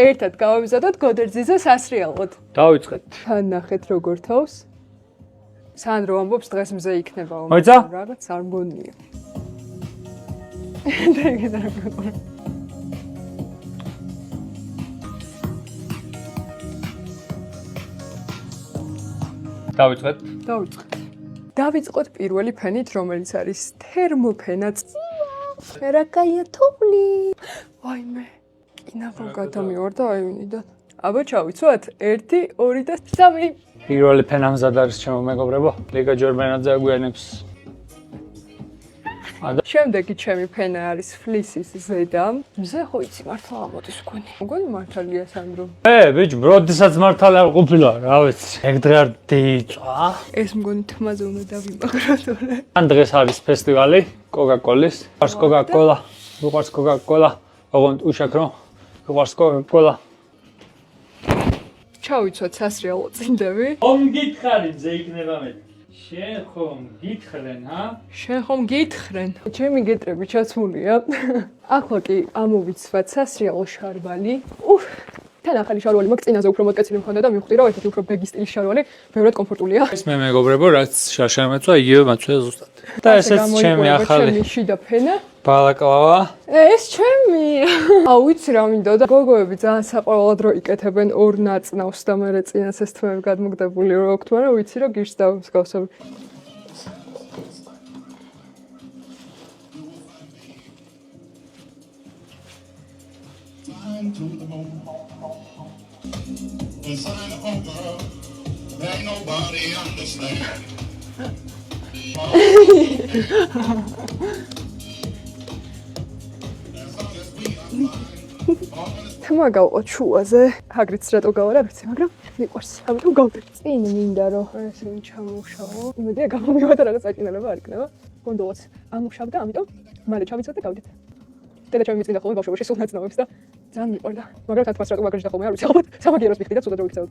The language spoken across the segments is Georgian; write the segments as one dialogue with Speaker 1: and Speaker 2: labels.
Speaker 1: ერთად გავამზადოთ გოდერძიზე სასრიალოდ.
Speaker 2: დავიწყეთ.
Speaker 1: თან ნახეთ როგორ თავს. სანდრო ამბობს დღეს მზე იქნება.
Speaker 2: მოიცა?
Speaker 1: რაღაც არ მგონია. და ეგეთ არ მგონია.
Speaker 2: დავიწყეთ.
Speaker 1: დავიწყოთ პირველი ფენით, რომელიც არის თერმოფენაც. რა კაია თოვლი. ვაიმე. კინაღო გადამივარდა აივნიდან. აბა ჩავიცვათ 1 2 და 3.
Speaker 2: პირველი ფენამზად არის ჩემო მეგობრებო. ლიგა ჯორბენაძე აგვიანებს.
Speaker 1: შემდეგი ჩემი ფენა არის ფლისის ზედა. მზე ხო იცი მართლა ამოდის გონი. მგონი მართალია სანდრო.
Speaker 2: ბიჭ, როდესაც მართალი არ ყოფილა, რა ვიცი. ეგ დღე არ დიიწვა.
Speaker 1: ეს მგონი თმაზე უნდა დავიმაგროთ.
Speaker 2: ან დღეს არის ფესტივალი კოკა-კოლის. ყავს კოკა-კოლა. უყავს კოკა-კოლა. ოღონდ უშაქრო. უყავს კოკა-კოლა.
Speaker 1: ჩავიცვათ სასრიალო წინდები.
Speaker 2: ხომ გითხარი მზე იქნება მე. შენ ხომ გითხრენ, ჰა?
Speaker 1: შენ ხომ გითხრენ? ჩემი გეტრები ჩაცმულია. ახლა კი ამოვიცვათ სასრიალო შარვალი. თან ახალი შარვალი მაქვს, წინაზე უფრო მოკეცილი მქონდა და მივხვდი რომ ერთ-ერთი უფრო ბეგი სტილის შარვალი ბევრად კომფორტულია.
Speaker 2: ეს მე მეგობრებო, რაც შარშან მეწვა, იგივე მაწვია ზუსტად. და ესეც ჩემი ახალი
Speaker 1: ჩემი შიდა ფენა.
Speaker 2: ბალაკლავა.
Speaker 1: ეს ჩემი. აუ ვიცი რა მინდა და გოგოები ძალიან საყოველად რო იკეთებენ ორ ნაწნავს და მე წინას ეს თმები გადმოგდებული რო აქვთ, მაგრამ ვიცი რომ გიშს დავსგავსებ. თმა გავყოთ შუაზე. აგრიც რატო გავალ არ ვიცი, მაგრამ მიყვარს. ამიტომ გავდეთ. წინ მინდა რომ ესე ჩამოვშავო. იმედია გამომივადა რაღაც აჭინელება არ იქნება. გონდოლაც ამოვშავდა, ამიტომ მალე ჩავიცვათ და გავდეთ. დედა ჩემი მიწმინდა ხოლმე ბავშვობაში სულ ნაცნობს და ძალიან მიყვარდა. მაგრამ თან თვას რატო მაგარიშდა ხოლმე არ ვიცი, ალბათ სამაგიეროს მიხდი და ცუდად რო იქცეოდ.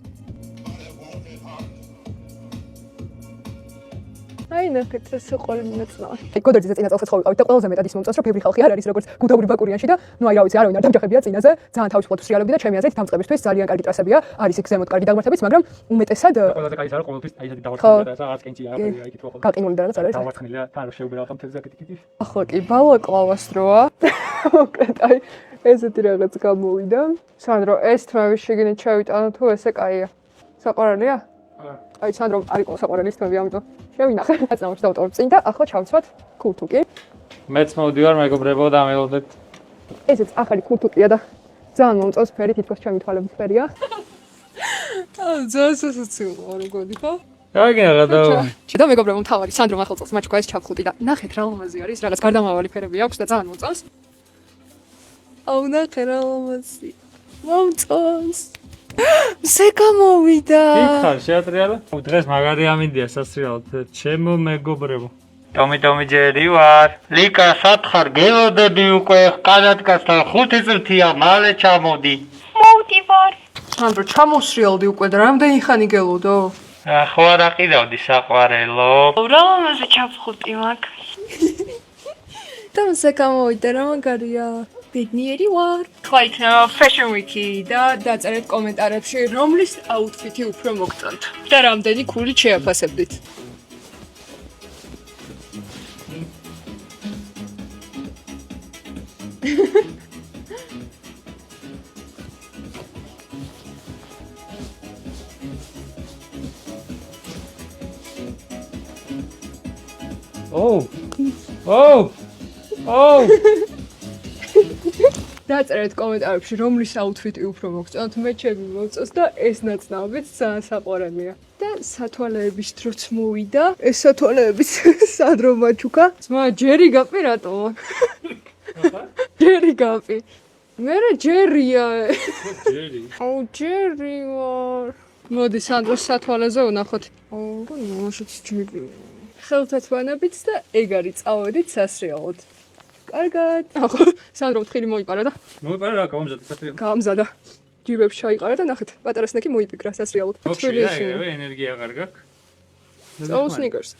Speaker 1: აი ნახეთ ეს ყოლი ნაცნაა. გოდერძიზე წინა წელსაც ხოვიყავით და ყველაზე მეტად ის მომწონს რომ ბევრი ხალხი არ არის როგორც გუდაური ბაკურიანში და ნუ აი რა ვიცი არავინ არ დამჯახებია წინაზე. ძალიან თავისუფლად ვსრიალებდი და ჩემი აზრით დამწყებისთვის ძალიან კარგი ტრასებია. არის იქ ზემოთ კარგი დაღმართებიც, მაგრამ უმეტესად
Speaker 2: ყველაზე კაი არის ყოველთვის აი ესეთი დავარცხნილი და რაღაც კენჭი არის აი თვითონ.
Speaker 1: გაყინული და რაღაც არის.
Speaker 2: დავარცხნილია, თან რო შეუბერავ ხომ თეთრ ზაკეტით.
Speaker 1: ახლა კი ბალაკლავას დროა. მოკლედ აი ესეთი რაღაც გამოვიდა. სანდრო ეს თმები შეგინეთ ჩავიტანო თუ ესე კაია. საყვარელია? აი სანდრო არის საყვარელი თმები ამიტომ შევინახე. აწამოში დავტოვებ წინ და ახლა ჩავცვათ ქურთუკი.
Speaker 2: მეც მოვდივარ მეგობრებო და მელოდეთ.
Speaker 1: ესეც ახალი ქურთუკია და ძალიან მომწონს ფერი, თითქოს ჩემი თვალების ფერია. ძალიან სასაცილოა როგორი ხო?
Speaker 2: გაიგინა რა და
Speaker 1: და მეგობრებო მთავარი სანდრო ახალწელს მაჩქვა ეს ჩაფხუტი და ნახეთ რა ლამაზი არის, რაღაც გარდამავალი ფერები აქვს და ძალიან მომწონს. აუ ნახე რა ლამაზი. მომწონს. ზე გამოვიდა.
Speaker 2: იქარ შეატრიალა? დღეს მაგარი ამინდია სასრიალოდ, ჩემო მეგობრებო. ტომი ჯერი ვარ. ლიკა სათხარ გელოდები უკვე ყანათკაცთან 5 წრთია მალე ჩამოდი.
Speaker 1: მოვდივარ. სანდრო ჩამოსრიალდი უკვე და რამდენი ხანი გელოდო?
Speaker 2: ხო არ აყიდავდი საყვარელო.
Speaker 1: რა ლამაზი ჩაფხუტი მაქვს. და ზე გამოვიდა რა მაგარია. ბედნიერი ვარ. თქვა იქნება Fashion Week-ი და დაწერეთ კომენტარებში რომლის აუთფიტი უფრო მოგწონთ და რამდენი ქულით შეაფასებდით. დაწერეთ კომენტარებში რომლის აუთფიტი უფრო მოგწონთ, მე ჩემი მოგწონს და ეს ნაწნავებიც ძალიან საყვარელია. და სათვალეების დროც მოვიდა. ეს სათვალეების სანდრო მაჩუკა. ძმა ჯერი გაპი რატო? ჯერი გაპი. მე ჯერია.
Speaker 2: ჯერი.
Speaker 1: აუ ჯერი ვარ. მოდი სანდროს სათვალეზე ვნახოთ. აუ გონაშიც ჯერი. ხელთათვანებით და ეგ არის წავედით სასრიალოდ. კარგად. ახლა სანდრო თხილი მოიპარა და
Speaker 2: მოიპარა რა გამომზადა სასრიალოდ.
Speaker 1: გამზადა. ჯიბებს ჩაიყარა და ნახეთ, პატარა სნექი მოიპიკრა სასრიალოდ.
Speaker 2: თბილისში ენერგია კარგა.
Speaker 1: წავა სნიკერს.